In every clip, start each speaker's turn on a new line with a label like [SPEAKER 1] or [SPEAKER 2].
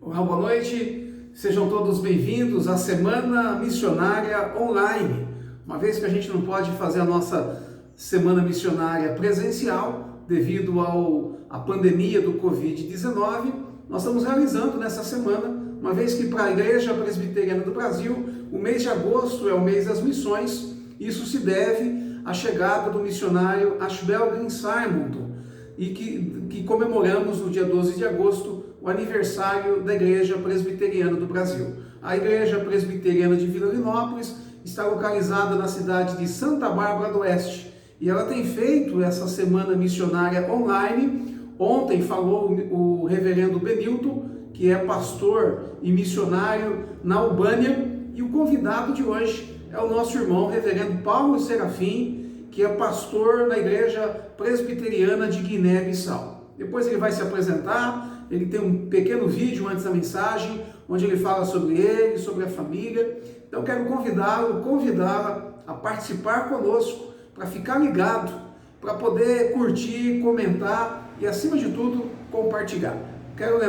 [SPEAKER 1] Olá, boa noite, sejam todos bem-vindos à Semana Missionária Online. Uma vez que a gente não pode fazer a nossa Semana Missionária presencial devido à pandemia do Covid-19, nós estamos realizando nessa semana, uma vez que para a Igreja Presbiteriana do Brasil, o mês de agosto é o mês das missões. Isso se deve à chegada do missionário Ashbel Green Simonton, e que comemoramos no dia 12 de agosto o aniversário da Igreja Presbiteriana do Brasil. A Igreja Presbiteriana de Vila Linópolis está localizada na cidade de Santa Bárbara do Oeste e ela tem feito essa semana missionária online. Ontem falou o reverendo Benilton, que é pastor e missionário na Albânia, e o convidado de hoje é o nosso irmão reverendo Paulo Serafim, que é pastor na Igreja Presbiteriana de Guiné-Bissau. Depois ele vai se apresentar, ele tem um pequeno vídeo antes da mensagem, onde ele fala sobre ele, sobre a família. Então quero convidá-la a participar conosco, para ficar ligado, para poder curtir, comentar e, acima de tudo, compartilhar. Quero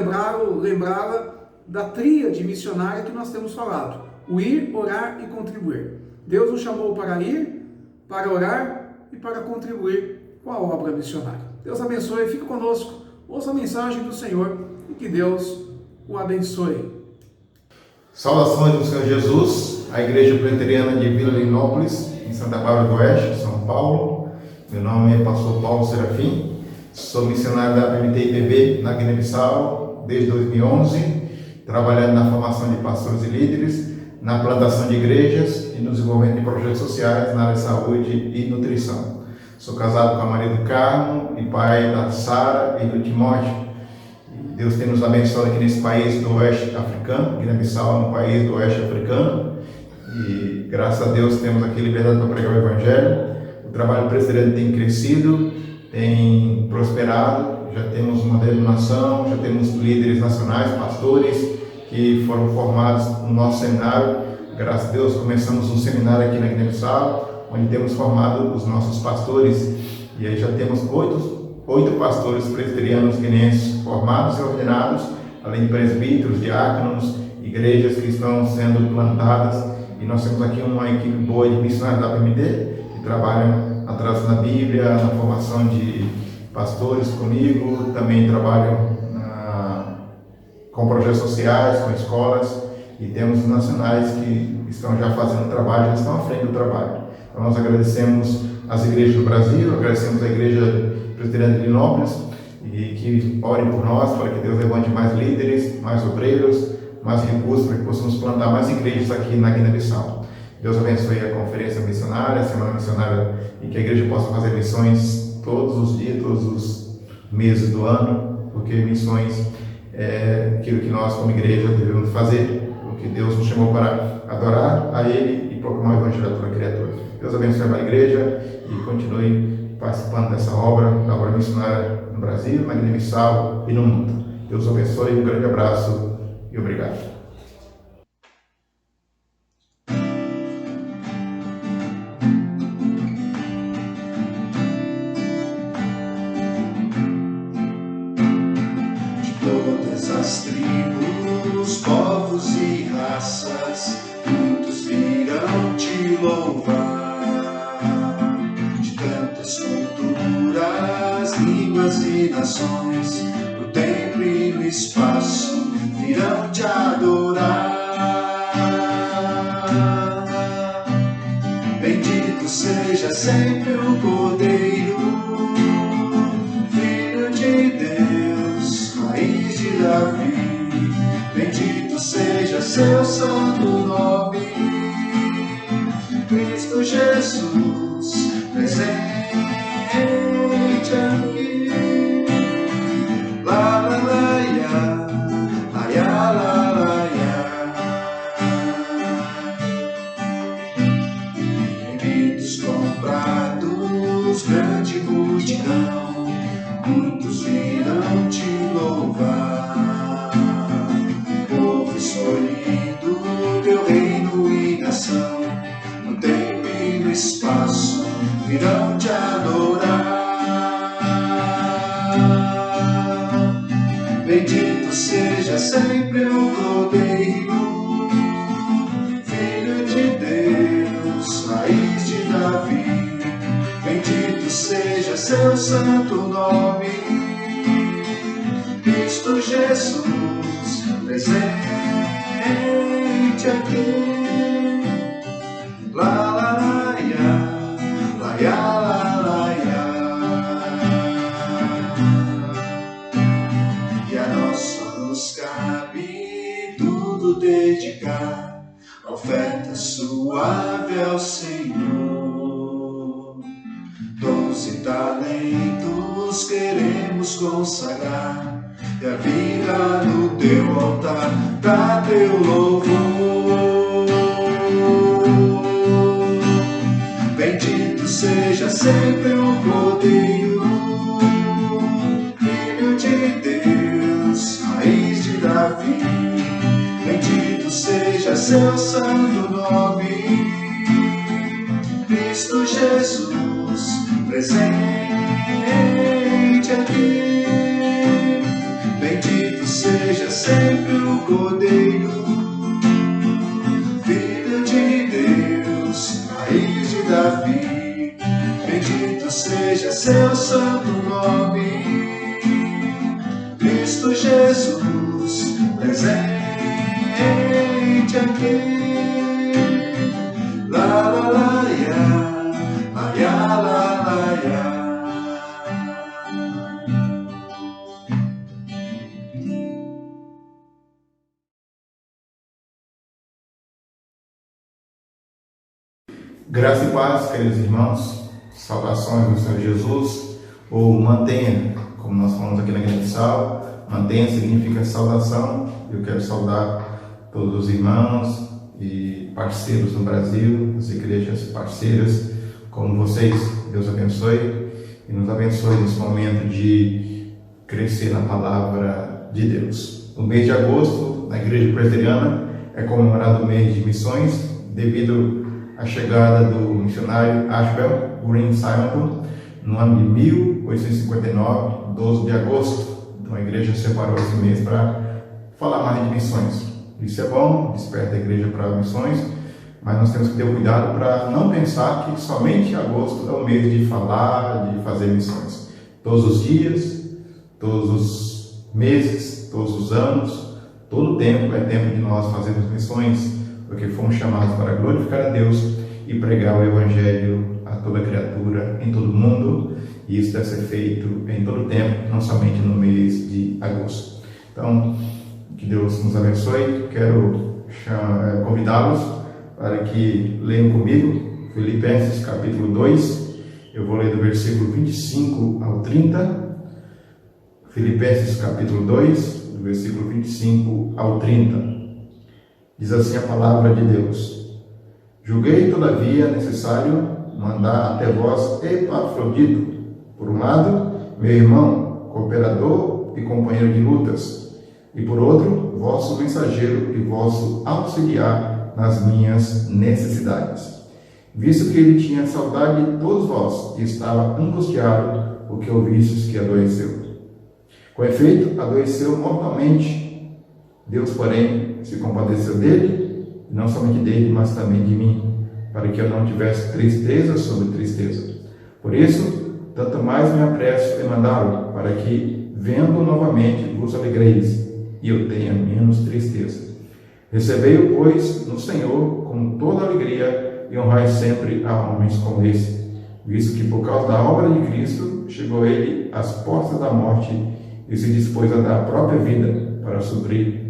[SPEAKER 1] lembrá-la da tríade missionária que nós temos falado: o ir, orar e contribuir. Deus nos chamou para ir, para orar e para contribuir com a obra missionária. Deus abençoe, fique conosco, ouça a mensagem do Senhor e que Deus o abençoe.
[SPEAKER 2] Saudações do Senhor Jesus, a Igreja Presbiteriana de Vila Linópolis, em Santa Bárbara do Oeste, São Paulo. Meu nome é pastor Paulo Serafim, sou missionário da PMT-IPB na Guiné-Bissau desde 2011, trabalhando na formação de pastores e líderes, na plantação de igrejas e no desenvolvimento de projetos sociais na área de saúde e nutrição. Sou casado com a Maria do Carmo e pai da Sara e do Timóteo. Deus tem nos abençoado aqui nesse país do oeste africano. Guiné-Bissau é um país do oeste africano e graças a Deus temos aqui liberdade para pregar o Evangelho. O trabalho presbiteriano tem crescido, tem prosperado, já temos uma denominação, já temos líderes nacionais, pastores que foram formados no nosso seminário. Graças a Deus começamos um seminário aqui na Guiné-Bissau, onde temos formado os nossos pastores, e aí já temos oito pastores presbiterianos guineenses formados e ordenados, além de presbíteros, diáconos, igrejas que estão sendo plantadas, e nós temos aqui uma equipe boa de missionários da PMT, que trabalham na tradução da Bíblia, na formação de pastores comigo, também trabalham com projetos sociais, com escolas, e temos os nacionais que estão já fazendo o trabalho, já estão à frente do trabalho. Então nós agradecemos as igrejas do Brasil, agradecemos a Igreja Presbiteriana de Linópolis, e que orem por nós, para que Deus levante mais líderes, mais obreiros, mais recursos, para que possamos plantar mais igrejas aqui na Guiné-Bissau. Deus abençoe a conferência missionária, a semana missionária, e que a igreja possa fazer missões todos os dias, todos os meses do ano, porque missões é aquilo que nós como igreja devemos fazer, porque Deus nos chamou para adorar a Ele e proclamar o Evangelho a toda criatura. Deus abençoe a igreja e continue participando dessa obra, da obra missionária no Brasil, na Guiné-Bissau e no mundo. Deus abençoe, um grande abraço e obrigado.
[SPEAKER 3] As tribos, povos e raças, muitos virão te louvar. De tantas culturas, línguas e nações, no tempo e no espaço, virão te adorar. Bendito seja sempre o Cordeiro, Filho de Deus, Raiz de Davi. Bendito seja seu santo nome, Cristo Jesus, presente aqui. La la la ya, la ya la la ya. Bendito comprados, grande multidão, muitos virão te louvar. Povo escolhido, teu reino e nação, no tempo e no espaço, virão te adorar. Bendito seja sempre o Cordeiro, Filho de Deus, raiz de Davi. Bendito seja seu santo nome, Cristo Jesus, presente aqui. La la la ya, la ya la la ya. E a nós só nos cabe tudo dedicar, oferta suave ao Senhor. Dons e talentos queremos consagrar, e a vida no teu altar, dá teu louvor. Bendito seja sempre o Cordeiro, Filho de Deus, raiz de Davi. Bendito seja seu santo nome, Cristo Jesus, presente aqui. Bendito seja sempre o Cordeiro, Filho de Deus, raiz de Davi. Bendito seja seu santo nome, Cristo Jesus, presente aqui. La la la ya, la ya la la ya.
[SPEAKER 2] Graça e paz, queridos irmãos, saudações do Senhor Jesus, ou mantenha, como nós falamos aqui na Grande Sal, mantenha significa saudação. Eu quero saudar todos os irmãos e parceiros no Brasil, as igrejas parceiras, como vocês. Deus abençoe e nos abençoe nesse momento de crescer na palavra de Deus. O mês de agosto, na Igreja Presbiteriana, é comemorado o mês de missões, devido à chegada do missionário Ashbel Green Simonton, no ano de 1859, 12 de agosto. Então a igreja separou esse mês para falar mais de missões. Isso é bom, desperta a igreja para missões, mas nós temos que ter cuidado para não pensar que somente agosto é o mês de falar, de fazer missões. Todos os dias, todos os meses, todos os anos, todo o tempo é tempo de nós fazermos missões, porque fomos chamados para glorificar a Deus e pregar o Evangelho a toda criatura, em todo mundo, e isso deve ser feito em todo o tempo, não somente no mês de agosto. Então, que Deus nos abençoe. Quero convidá-los para que leiam comigo Filipenses capítulo 2, eu vou ler do versículo 25 ao 30, Filipenses capítulo 2, do versículo 25 ao 30. Diz assim a palavra de Deus: julguei todavia necessário mandar até vós Epafrodito, por um lado, meu irmão, cooperador e companheiro de lutas, e por outro, vosso mensageiro e vosso auxiliar nas minhas necessidades, visto que ele tinha saudade de todos vós e estava angustiado porque ouvistes que adoeceu. Com efeito, adoeceu mortalmente. Deus, porém, se compadeceu dele, e não somente dele, mas também de mim, para que eu não tivesse tristeza sobre tristeza. Por isso, tanto mais me apresso em mandá-lo, para que, vendo novamente, vos alegreis, e eu tenha menos tristeza. Recebei-o, pois, no Senhor, com toda alegria, e honrai sempre a homens como esse, visto que, por causa da obra de Cristo, chegou ele às portas da morte, e se dispôs a dar a própria vida para suprir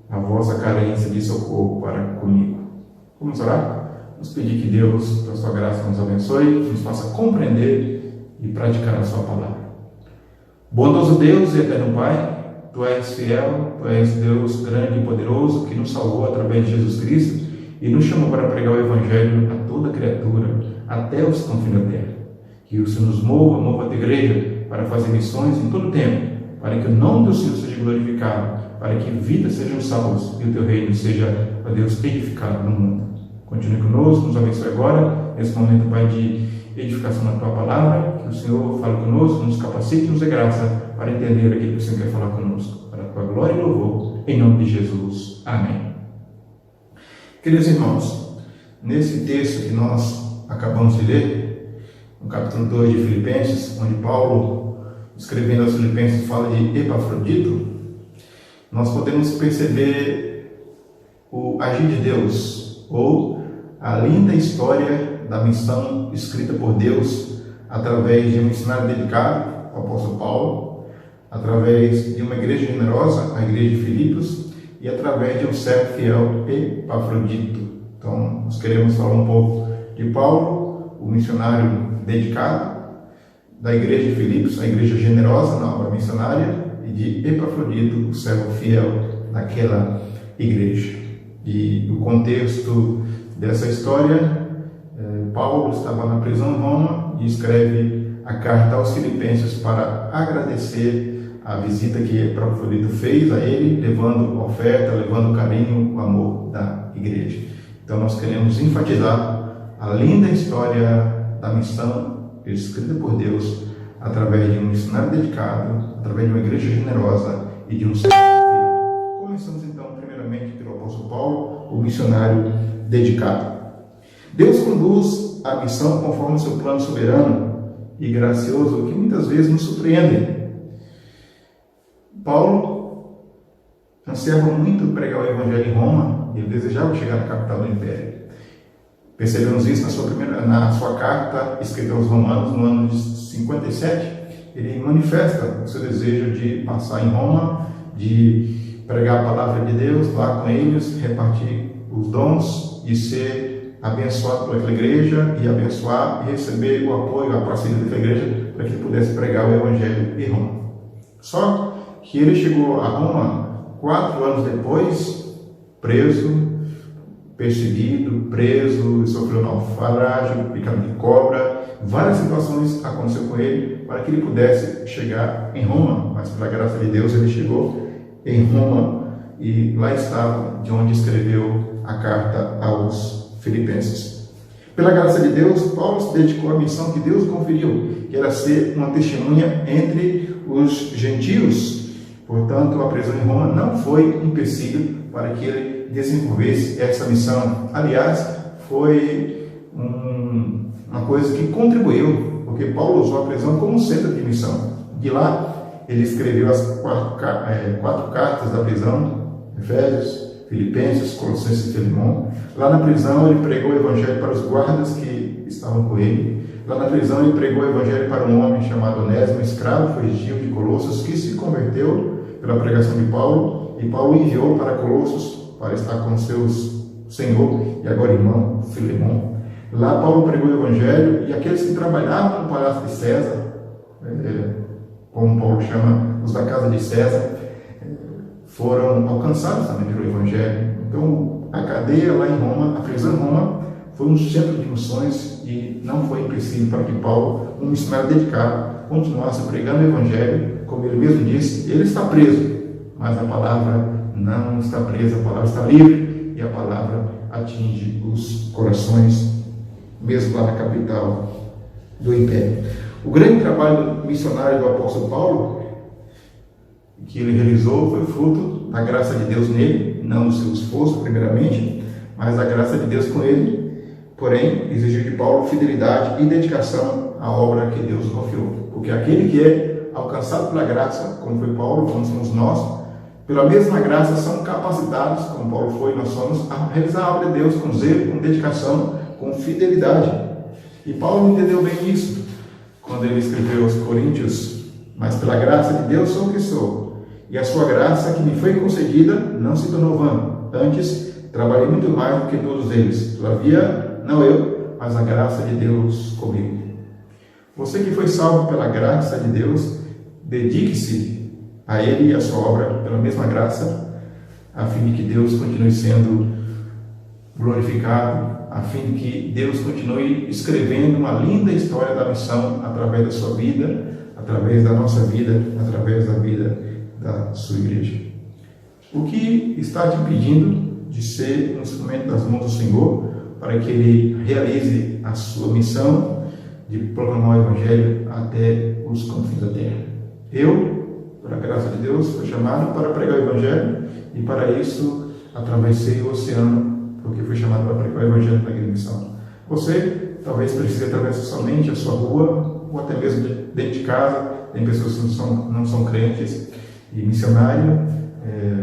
[SPEAKER 2] a vossa carência de socorro para comigo. Vamos orar? Vamos pedir que Deus, pela sua graça, nos abençoe, nos faça compreender e praticar a sua palavra. Bondoso Deus e eterno Pai, Tu és fiel, Tu és Deus grande e poderoso, que nos salvou através de Jesus Cristo e nos chamou para pregar o Evangelho a toda criatura, até os confins da terra. Que o Senhor nos mova a tua igreja para fazer missões em todo o tempo, para que o nome do Senhor seja glorificado, para que vidas sejam salvas e o teu reino seja, ó Deus, edificado no mundo. Continue conosco, nos abençoe agora, nesse momento, Pai, de edificação na tua palavra, que o Senhor fale conosco, nos capacite e nos dê graça para entender aquilo que o Senhor quer falar conosco, para a para a glória e louvor, em nome de Jesus. Amém. Queridos irmãos, nesse texto que nós acabamos de ler, no capítulo 2 de Filipenses, onde Paulo, escrevendo aos Filipenses, fala de Epafrodito, nós podemos perceber o agir de Deus, ou a linda história da missão escrita por Deus através de um missionário dedicado, o apóstolo Paulo, através de uma igreja generosa, a igreja de Filipos, e através de um servo fiel, Epafrodito. Então, nós queremos falar um pouco de Paulo, o missionário dedicado, da igreja de Filipos, a igreja generosa na obra missionária, e de Epafrodito, o servo fiel naquela igreja. E o contexto dessa história, Paulo estava na prisão em Roma e escreve a carta aos Filipenses para agradecer a visita que Epafrodito fez a ele, levando oferta, levando carinho, o amor da igreja. Então nós queremos enfatizar a linda história da missão escrita por Deus através de um missionário dedicado, através de uma igreja generosa e de um servo fiel. Começamos então primeiramente pelo apóstolo Paulo, o missionário dedicado. Deus conduz a missão conforme o seu plano soberano e gracioso, que muitas vezes nos surpreende. Paulo ansiava muito pregar o evangelho em Roma e ele desejava chegar na capital do império. Percebemos isso na sua carta escrita aos Romanos no ano de 57. Ele manifesta o seu desejo de passar em Roma, de pregar a palavra de Deus lá com eles, repartir os dons e ser abençoado por aquela igreja e abençoar e receber o apoio, a parceria daquela igreja para que ele pudesse pregar o evangelho em Roma. Só que ele chegou a Roma 4 anos depois, preso, perseguido, preso, sofreu naufrágio, picado de cobra, várias situações aconteceram com ele para que ele pudesse chegar em Roma, mas pela graça de Deus ele chegou em Roma e lá estava de onde escreveu a carta aos Filipenses. Pela graça de Deus, Paulo se dedicou à missão que Deus conferiu, que era ser uma testemunha entre os gentios. Portanto, a prisão em Roma não foi empecilho para que ele desenvolvesse essa missão. Aliás, foi uma coisa que contribuiu, porque Paulo usou a prisão como centro de missão. De lá, ele escreveu as 4 cartas da prisão, Efésios, Filipenses, Colossenses e Filemão. Lá na prisão, ele pregou o evangelho para os guardas que estavam com ele. Lá na prisão, ele pregou o evangelho para um homem chamado Onésimo, escravo fugidio de Colossos, que se converteu pela pregação de Paulo, e Paulo enviou para Colossos para estar com seu senhor e agora irmão Filemão. Lá Paulo pregou o evangelho e aqueles que trabalhavam no palácio de César, como Paulo chama os da casa de César, foram alcançados também pelo evangelho. Então a cadeia lá em Roma, a prisão em Roma, foi um centro de missões e não foi empecilho para que Paulo, um missionário dedicado, continuasse pregando o evangelho. Como ele mesmo disse, ele está preso, mas a palavra não está presa, a palavra está livre e a palavra atinge os corações, mesmo lá na capital do império. O grande trabalho missionário do apóstolo Paulo, que ele realizou, foi fruto da graça de Deus nele, não do seu esforço primeiramente, mas da graça de Deus com ele. Porém, exigiu de Paulo fidelidade e dedicação à obra que Deus confiou, porque aquele que é alcançado pela graça, como foi Paulo, como somos nós, pela mesma graça são capacitados, como Paulo foi, nós somos, a realizar a obra de Deus com zelo, com dedicação, com fidelidade. E Paulo entendeu bem isso quando ele escreveu aos Coríntios: mas pela graça de Deus sou o que sou, e a sua graça que me foi concedida não se tornou vã. Antes, trabalhei muito mais do que todos eles. Todavia, não eu, mas a graça de Deus comigo. Você que foi salvo pela graça de Deus, dedique-se a Ele e a sua obra pela mesma graça, a fim de que Deus continue sendo glorificado, a fim de que Deus continue escrevendo uma linda história da missão através da sua vida, através da nossa vida, através da vida da sua igreja. O que está te impedindo de ser um instrumento das mãos do Senhor para que Ele realize a sua missão de proclamar o Evangelho até os confins da terra? Eu pela graça de Deus, fui chamado para pregar o Evangelho e para isso atravessei o oceano, porque fui chamado para pregar o Evangelho na Grande Missão. Você talvez precise atravessar somente a sua rua ou até mesmo dentro de casa. Tem pessoas que não são crentes. E missionário,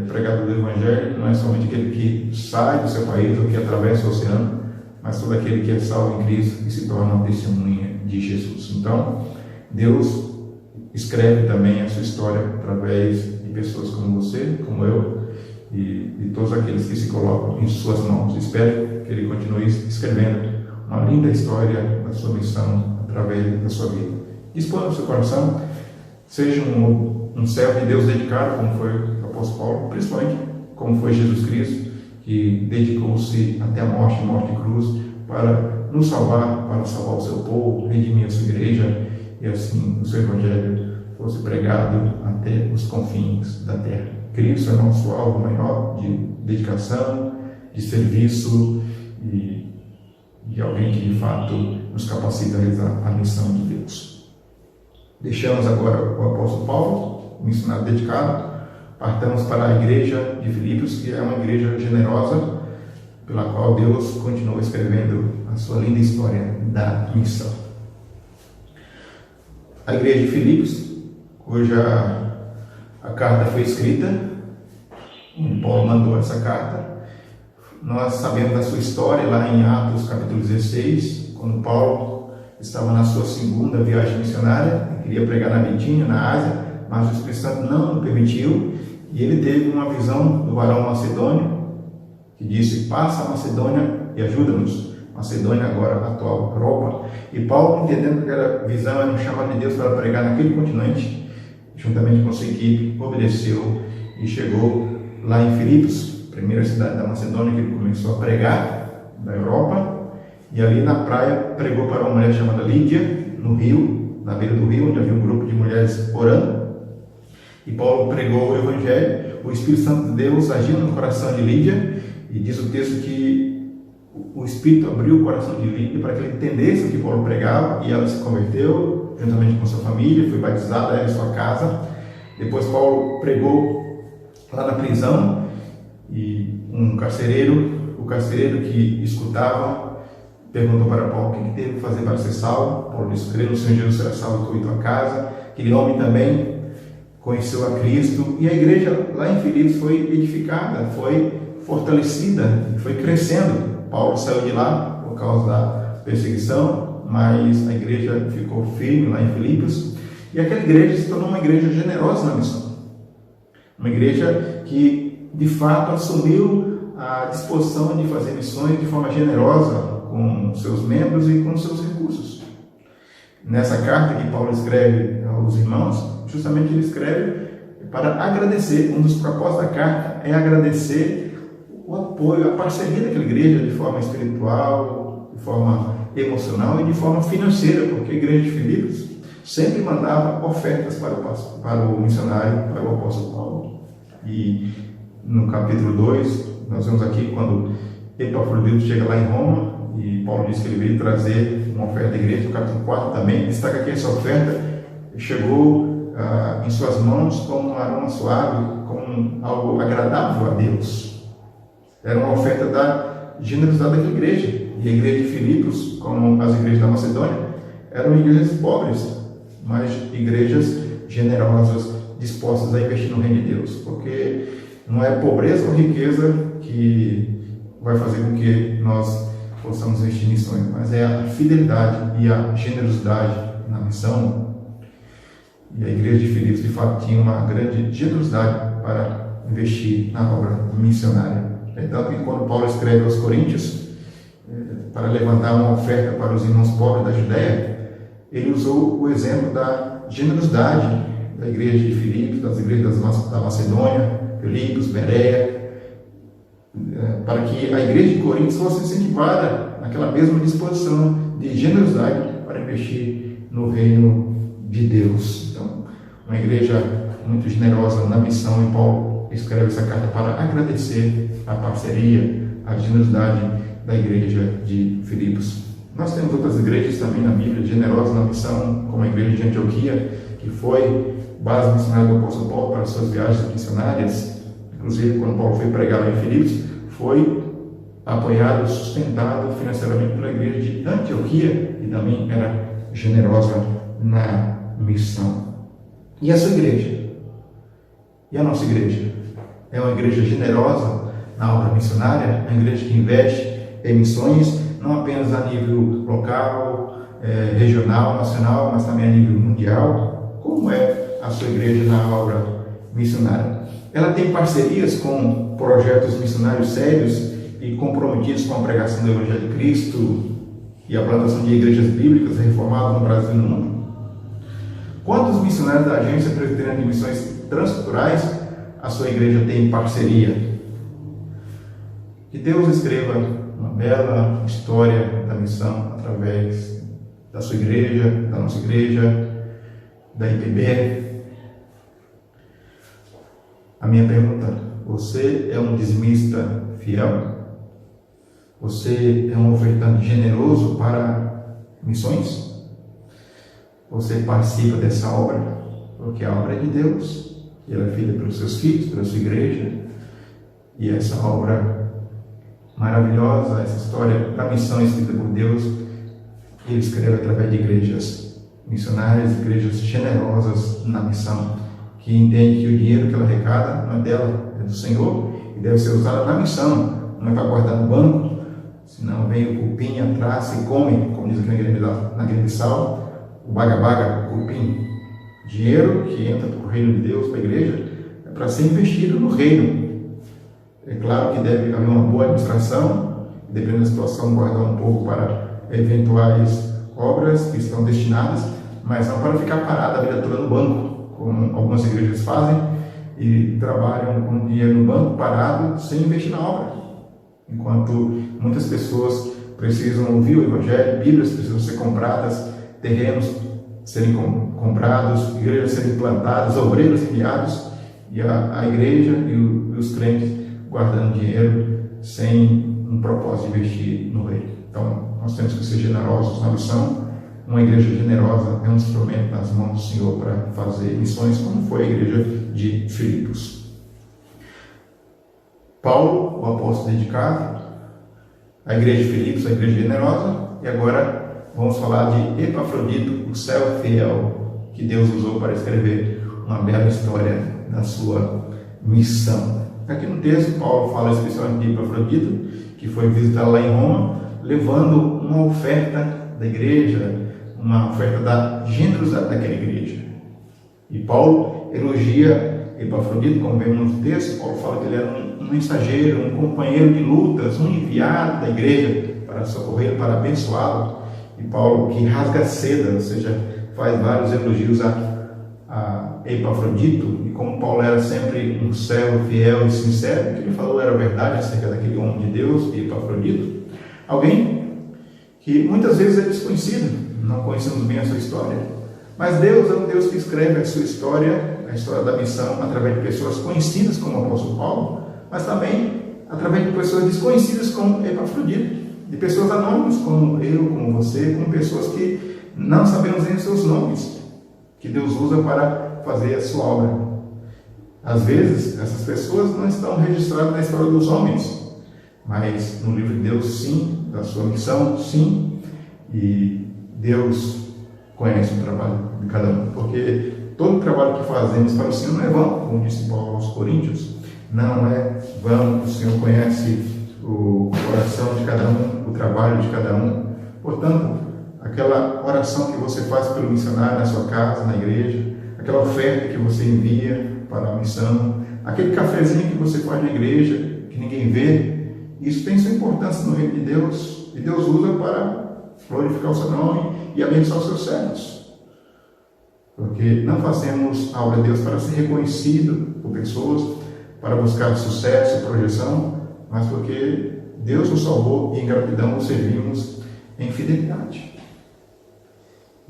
[SPEAKER 2] pregador do Evangelho, não é somente aquele que sai do seu país ou que atravessa o oceano, mas todo aquele que é salvo em Cristo e se torna uma testemunha de Jesus. Então, Deus escreve também a sua história através de pessoas como você, como eu, e todos aqueles que se colocam em suas mãos. Espero que Ele continue escrevendo uma linda história da sua missão através da sua vida. Disponha o seu coração, seja um servo de Deus dedicado, como foi o apóstolo Paulo, principalmente como foi Jesus Cristo, que dedicou-se até a morte de cruz, para nos salvar, para salvar o seu povo, redimir a sua igreja, e assim o seu Evangelho fosse pregado até os confins da terra. Cristo é nosso alvo maior de dedicação, de serviço e alguém que de fato nos capacita a realizar a missão de Deus. Deixamos agora o apóstolo Paulo, missionário dedicado, partamos para a igreja de Filipos, que é uma igreja generosa, pela qual Deus continua escrevendo a sua linda história da missão. A igreja de Filipos, cuja a carta foi escrita, Paulo mandou essa carta. Nós sabemos da sua história lá em Atos capítulo 16, quando Paulo estava na sua segunda viagem missionária, queria pregar na Bitínia, na Ásia, mas o Espírito Santo não o permitiu, e ele teve uma visão do varão macedônio, que disse: passa a Macedônia e ajuda-nos. Macedônia agora, a atual Europa. E Paulo, entendendo que aquela visão era um chamado de Deus para pregar naquele continente, juntamente com sua equipe, obedeceu e chegou lá em Filipos, primeira cidade da Macedônia, que ele começou a pregar, da Europa. E ali na praia pregou para uma mulher chamada Lídia, no rio, na beira do rio, onde havia um grupo de mulheres orando. E Paulo pregou o Evangelho. O Espírito Santo de Deus agiu no coração de Lídia, e diz o texto que o Espírito abriu o coração de Lídia para que ele entendesse o que Paulo pregava, e ela se converteu juntamente com sua família, foi batizada, ela em sua casa. Depois Paulo pregou lá na prisão, e o carcereiro que escutava, perguntou para Paulo o que teve que fazer para ser salvo. Paulo disse: crê no Senhor Jesus, será salvo tu e tua casa. Aquele homem também conheceu a Cristo, e a igreja lá em Filipos foi edificada, foi fortalecida, foi crescendo. Paulo saiu de lá por causa da perseguição, mas a igreja ficou firme lá em Filipos, e aquela igreja se tornou uma igreja generosa na missão, uma igreja que de fato assumiu a disposição de fazer missões de forma generosa com seus membros e com seus recursos. Nessa carta que Paulo escreve aos irmãos, justamente ele escreve para agradecer. Um dos propósitos da carta é agradecer o apoio, a parceria daquela igreja de forma espiritual, de forma emocional e de forma financeira, porque a igreja de Filipos sempre mandava ofertas para o missionário, para o apóstolo Paulo. E no capítulo 2, nós vemos aqui quando Epafrodito chega lá em Roma, e Paulo diz que ele veio trazer uma oferta da igreja. No capítulo 4 também destaca que essa oferta chegou em suas mãos como um aroma suave, como algo agradável a Deus. Era uma oferta da generosidade daquela igreja. E a igreja de Filipos, como as igrejas da Macedônia, eram igrejas pobres, mas igrejas generosas, dispostas a investir no reino de Deus. Porque não é pobreza ou riqueza que vai fazer com que nós possamos investir em missões, mas é a fidelidade e a generosidade na missão. E a igreja de Filipos, de fato, tinha uma grande generosidade para investir na obra missionária. É tanto que quando Paulo escreve aos Coríntios, para levantar uma oferta para os irmãos pobres da Judéia, ele usou o exemplo da generosidade da igreja de Filipos, das igrejas da Macedônia, Filipos, Bereia, para que a igreja de Coríntios fosse incentivada naquela mesma disposição de generosidade para investir no reino de Deus. Então, uma igreja muito generosa na missão, e Paulo escreve essa carta para agradecer a parceria, a generosidade da igreja de Filipos. Nós temos outras igrejas também na Bíblia generosas na missão, como a igreja de Antioquia, que foi base missionária do apóstolo Paulo para suas viagens missionárias, inclusive quando Paulo foi pregar lá em Filipos, foi apoiado, sustentado financeiramente pela igreja de Antioquia e também era generosa na missão. E a sua igreja? E a nossa igreja? É uma igreja generosa na obra missionária, uma igreja que investe em missões, não apenas a nível local, regional, nacional, mas também a nível mundial. Como é a sua igreja na obra missionária? Ela tem parcerias com projetos missionários sérios e comprometidos com a pregação do Evangelho de Cristo e a plantação de igrejas bíblicas reformadas no Brasil e no mundo? Quantos missionários da Agência Presbiteriana de Missões Transculturais a sua igreja tem parceria? Que Deus escreva uma bela história da missão através da sua igreja, da nossa igreja, da IPB. A minha pergunta: você é um dizimista fiel? Você é um ofertante generoso para missões? Você participa dessa obra? Porque a obra é de Deus, e ela é feita pelos seus filhos, pela sua igreja, e essa obra maravilhosa, essa história da missão escrita por Deus, Ele escreve através de igrejas missionárias, igrejas generosas na missão, que entende que o dinheiro que ela arrecada não é dela, é do Senhor, e deve ser usado na missão, não é para guardar no banco, senão vem o cupim atrás e come, como diz aqui na Guiné-Bissau, o baga-baga, o cupim. Dinheiro que entra para o reino de Deus, para a igreja, é para ser investido no reino. É claro que deve haver uma boa administração, dependendo da situação, guardar um pouco para eventuais obras que estão destinadas, mas não para ficar parada a vida toda no banco, como algumas igrejas fazem, e trabalham com dinheiro no banco parado, sem investir na obra. Enquanto muitas pessoas precisam ouvir o Evangelho, Bíblias precisam ser compradas, terrenos serem comprados, igrejas serem plantadas, obreiros enviados, e a igreja e os crentes guardando dinheiro sem um propósito de investir no reino. Então, nós temos que ser generosos na missão. Uma igreja generosa é um instrumento nas mãos do Senhor para fazer missões, como foi a igreja de Filipos. Paulo, o apóstolo dedicado, a igreja de Filipos, a igreja generosa, e agora vamos falar de Epafrodito, o servo fiel que Deus usou para escrever uma bela história da sua missão. Aqui no texto, Paulo fala especialmente de Epafrodito, que foi visitá-lo lá em Roma, levando uma oferta da igreja, uma oferta da generosidade daquela igreja. E Paulo elogia Epafrodito, como vemos no texto. Paulo fala que ele era um mensageiro, um companheiro de lutas, um enviado da igreja para socorrer, para abençoá-lo. E Paulo, que rasga a seda, ou seja, faz vários elogios a Epafrodito, e como Paulo era sempre um servo fiel e sincero, o que ele falou era verdade acerca daquele homem de Deus, Epafrodito, alguém que muitas vezes é desconhecido, não conhecemos bem a sua história, mas Deus é um Deus que escreve a sua história, a história da missão, através de pessoas conhecidas como o apóstolo Paulo, mas também através de pessoas desconhecidas como Epafrodito, de pessoas anônimas como eu, como você, como pessoas que não sabemos nem os seus nomes, que Deus usa para fazer a sua obra. Às vezes, essas pessoas não estão registradas na história dos homens, mas no livro de Deus, sim, da sua missão, sim, e Deus conhece o trabalho de cada um, porque todo o trabalho que fazemos para o Senhor não é vão, como disse Paulo aos Coríntios, não é vão, o Senhor conhece o coração de cada um, o trabalho de cada um. Portanto, aquela oração que você faz pelo missionário na sua casa, na igreja, aquela oferta que você envia para a missão, aquele cafezinho que você faz na igreja, que ninguém vê, isso tem sua importância no reino de Deus, e Deus usa para glorificar o seu nome e abençoar os seus servos. Porque não fazemos a obra de Deus para ser reconhecido por pessoas, para buscar sucesso e projeção, mas porque Deus nos salvou e em gratidão o servimos em fidelidade.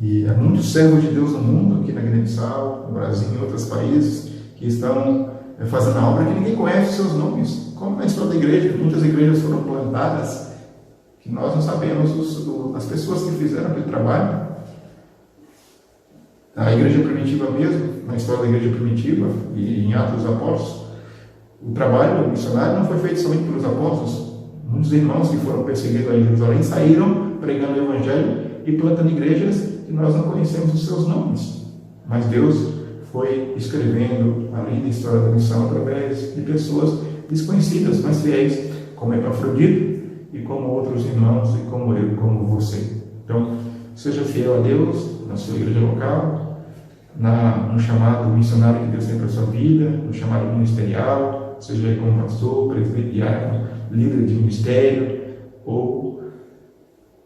[SPEAKER 2] E há muitos servos de Deus no mundo, aqui na Guiné-Bissau, no Brasil e em outros países, que estão fazendo a obra que ninguém conhece os seus nomes. Como na história da igreja, muitas igrejas foram plantadas, que nós não sabemos as pessoas que fizeram aquele trabalho. A igreja primitiva mesmo, na história da igreja primitiva e em Atos dos Apóstolos, o trabalho missionário não foi feito somente pelos apóstolos. Muitos irmãos que foram perseguidos lá em Jerusalém saíram pregando o evangelho e plantando igrejas que nós não conhecemos os seus nomes. Mas Deus foi escrevendo a linda história da missão através de pessoas desconhecidas, mas fiéis, como Epafrodito e como outros irmãos, e como eu, como você. Então, seja fiel a Deus na sua igreja local, no chamado missionário que Deus tem para a sua vida, no chamado ministerial, seja aí como pastor, presbiteriano, líder de ministério ou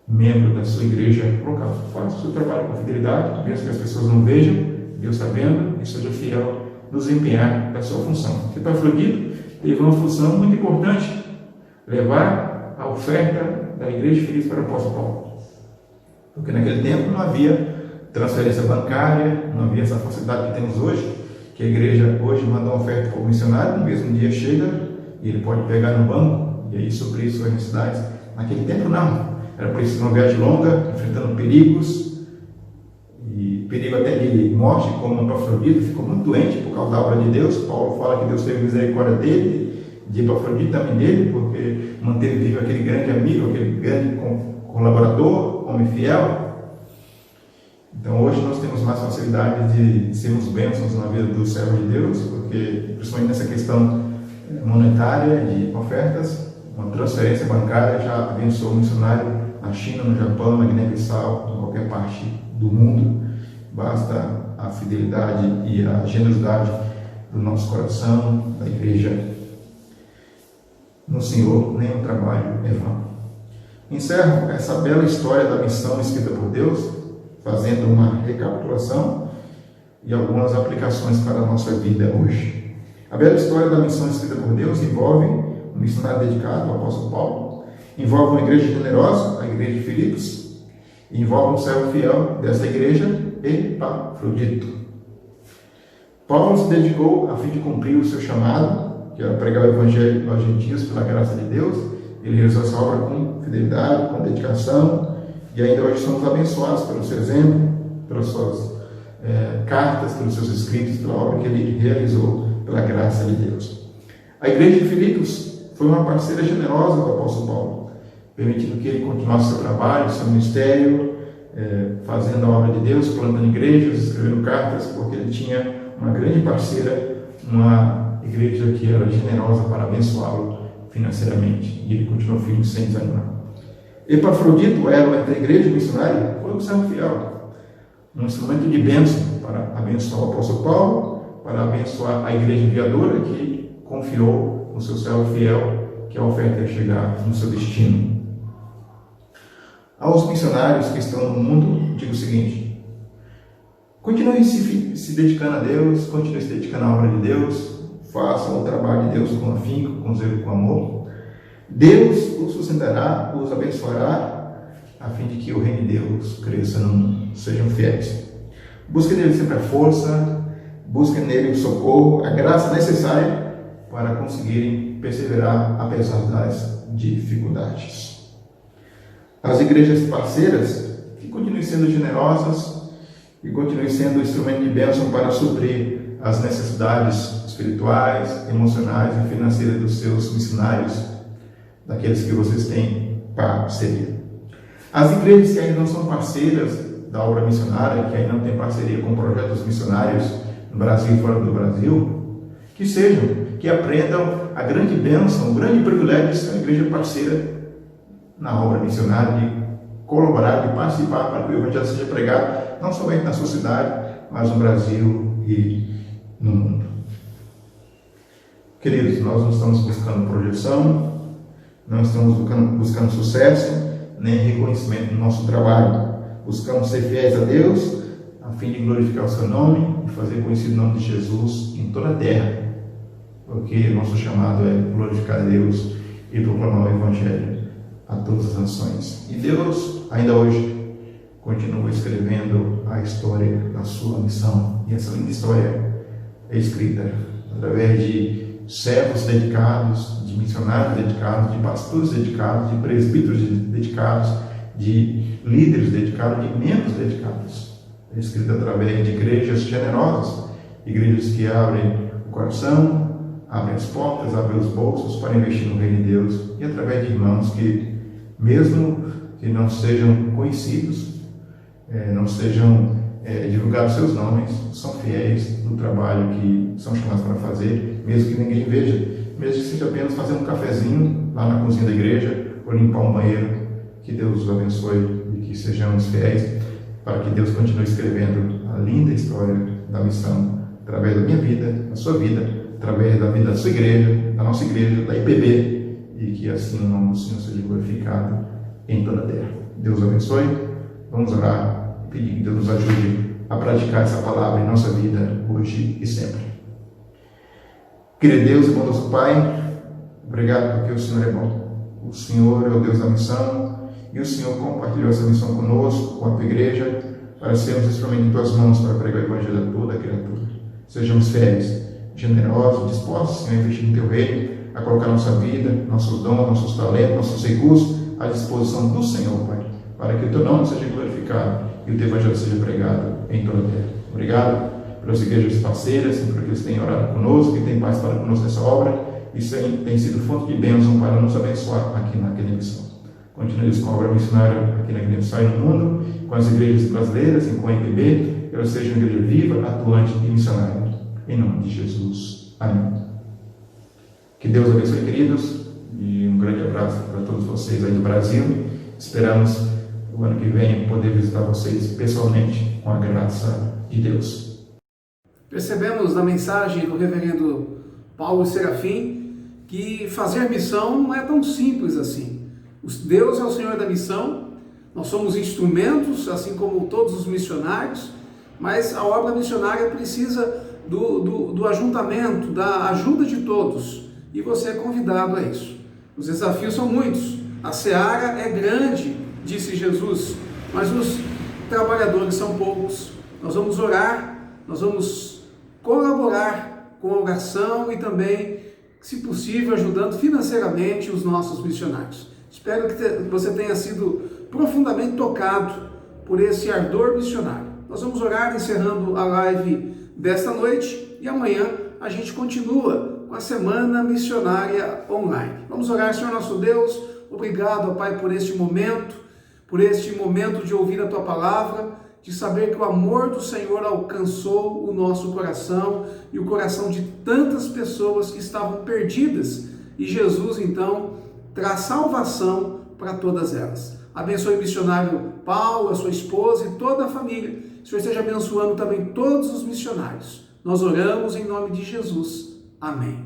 [SPEAKER 2] membro da sua igreja local. Faça o seu trabalho com fidelidade, mesmo que as pessoas não vejam, Deus está vendo, e seja fiel no desempenhar da sua função. Epafrodito teve uma função muito importante, levar a oferta da igreja de Filipos para o apóstolo Paulo. Porque naquele tempo não havia transferência bancária, não havia essa facilidade que temos hoje, que a igreja hoje manda uma oferta para o missionário, no mesmo dia chega e ele pode pegar no banco e aí suprir suas necessidades. Naquele tempo não, era preciso uma viagem longa, enfrentando perigos, e perigo até de morte, como Epafrodito ficou muito doente por causa da obra de Deus. Paulo fala que Deus teve misericórdia dele, de Epafrodito também dele, porque manteve vivo aquele grande amigo, aquele grande colaborador, homem fiel. Então hoje nós temos mais facilidade de sermos bênçãos na vida do servo de Deus, porque principalmente nessa questão monetária de ofertas, uma transferência bancária já abençoou o missionário na China, no Japão, na Guiné-Bissau, em qualquer parte do mundo. Basta a fidelidade e a generosidade do nosso coração, da igreja no Senhor, nem o trabalho é vão. Encerro essa bela história da missão escrita por Deus, fazendo uma recapitulação e algumas aplicações para a nossa vida hoje. A bela história da missão escrita por Deus envolve um missionário dedicado, o apóstolo Paulo, envolve uma igreja generosa, a igreja de Filipos, e envolve um servo fiel dessa igreja, Epafrodito. Paulo se dedicou a fim de cumprir o seu chamado, que era pregar o evangelho aos gentios pela graça de Deus. Ele realizou essa obra com fidelidade, com dedicação, e ainda hoje somos abençoados pelo seu exemplo, pelas suas cartas, pelos seus escritos, pela obra que ele realizou pela graça de Deus. A igreja de Filipos foi uma parceira generosa do apóstolo Paulo, permitindo que ele continuasse seu trabalho, seu ministério, fazendo a obra de Deus, plantando igrejas, escrevendo cartas, porque ele tinha uma grande parceira, uma igreja que era generosa para abençoá-lo financeiramente, e ele continuou firme sem desanimar. Epafrodito, ela entre a igreja missionária, foi um servo fiel, um instrumento de bênção para abençoar o apóstolo Paulo, para abençoar a igreja enviadora que confiou no seu servo fiel que a oferta ia chegar no seu destino. Aos missionários que estão no mundo, digo o seguinte: continue se dedicando a Deus, continue se dedicando à obra de Deus, façam o trabalho de Deus com afinco, com zelo e com amor. Deus os sustentará, os abençoará, a fim de que o reino de Deus cresça no mundo. Sejam fiéis. Busquem nele sempre a força, busquem nele o socorro, a graça necessária para conseguirem perseverar apesar das dificuldades. As igrejas parceiras, que continuem sendo generosas e continuem sendo instrumento de bênção para suprir as necessidades espirituais, emocionais e financeiras dos seus missionários, daqueles que vocês têm parceria. As igrejas que ainda não são parceiras da obra missionária, que ainda não têm parceria com projetos missionários no Brasil e fora do Brasil, que sejam, que aprendam a grande bênção, o grande privilégio de ser uma igreja parceira na obra missionária, de colaborar, de participar para que o evangelho seja pregado não somente na sua cidade, mas no Brasil e no mundo. Queridos, nós não estamos buscando projeção, não estamos buscando sucesso, nem reconhecimento do nosso trabalho. Buscamos ser fiéis a Deus, a fim de glorificar o seu nome e fazer conhecido o nome de Jesus em toda a terra, porque nosso chamado é glorificar a Deus e proclamar o evangelho a todas as nações. E Deus, ainda hoje, continua escrevendo a história da sua missão. E essa linda história é escrita através de servos dedicados, de missionários dedicados, de pastores dedicados, de presbíteros dedicados, de líderes dedicados, de membros dedicados. escrita através de igrejas generosas, igrejas que abrem o coração, abrem as portas, abrem os bolsos para investir no reino de Deus, e através de irmãos que, mesmo que não sejam conhecidos, não sejam divulgados seus nomes, são fiéis no trabalho que são chamados para fazer, mesmo que ninguém veja, mesmo que seja apenas fazer um cafezinho lá na cozinha da igreja ou limpar um banheiro. Que Deus os abençoe e que sejamos fiéis para que Deus continue escrevendo a linda história da missão através da minha vida, da sua vida, através da vida da sua igreja, da nossa igreja, da IPB, e que assim o nome do Senhor seja glorificado em toda a terra. Deus abençoe. Vamos orar e pedir que Deus nos ajude a praticar essa palavra em nossa vida hoje e sempre. Querido Deus e bondoso Pai, obrigado porque o Senhor é bom. O Senhor é o Deus da missão e o Senhor compartilhou essa missão conosco, com a tua igreja, para sermos instrumento em tuas mãos para pregar o Evangelho a toda a criatura. Sejamos fiéis, generosos, dispostos, Senhor, a investir no teu reino, a colocar nossa vida, nossos dons, nossos talentos, nossos recursos à disposição do Senhor, Pai, para que o teu nome seja glorificado e o teu Evangelho seja pregado em toda a terra. Obrigado pelas igrejas parceiras, por que eles têm orado conosco, que têm paz para conosco nessa obra. Isso tem sido fonte de bênção para nos abençoar aqui na Academia Missão. Continuemos com a obra missionária aqui na Academia Missão e no mundo, com as igrejas brasileiras e com a IPB, que elas sejam uma igreja viva, atuante e missionária. Em nome de Jesus. Amém. Que Deus abençoe, queridos, e um grande abraço para todos vocês aí do Brasil. Esperamos o ano que vem poder visitar vocês pessoalmente, com a graça de Deus.
[SPEAKER 1] Percebemos na mensagem do reverendo Paulo Serafim que fazer missão não é tão simples assim. Deus é o Senhor da missão, nós somos instrumentos, assim como todos os missionários, mas a obra missionária precisa do ajuntamento, da ajuda de todos, e você é convidado a isso. Os desafios são muitos, a seara é grande, disse Jesus, mas os trabalhadores são poucos. Nós vamos orar, nós vamos colaborar com a oração e também, se possível, ajudando financeiramente os nossos missionários. Espero que você tenha sido profundamente tocado por esse ardor missionário. Nós vamos orar encerrando a live desta noite e amanhã a gente continua com a Semana Missionária Online. Vamos orar, Senhor nosso Deus, obrigado, ó Pai, por este momento de ouvir a Tua Palavra, de saber que o amor do Senhor alcançou o nosso coração e o coração de tantas pessoas que estavam perdidas. E Jesus, então, traz salvação para todas elas. Abençoe o missionário Paulo, a sua esposa e toda a família. O Senhor esteja abençoando também todos os missionários. Nós oramos em nome de Jesus. Amém.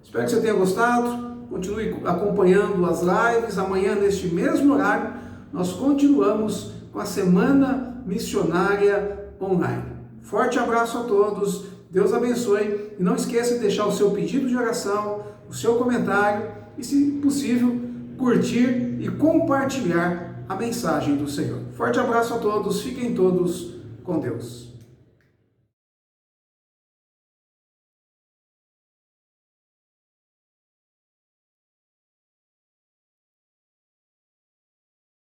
[SPEAKER 1] Espero que você tenha gostado. Continue acompanhando as lives. Amanhã, neste mesmo horário, nós continuamos com a Semana Missionária Online. Forte abraço a todos. Deus abençoe. E não esqueça de deixar o seu pedido de oração, o seu comentário e, se possível, curtir e compartilhar a mensagem do Senhor. Forte abraço a todos, fiquem todos com Deus.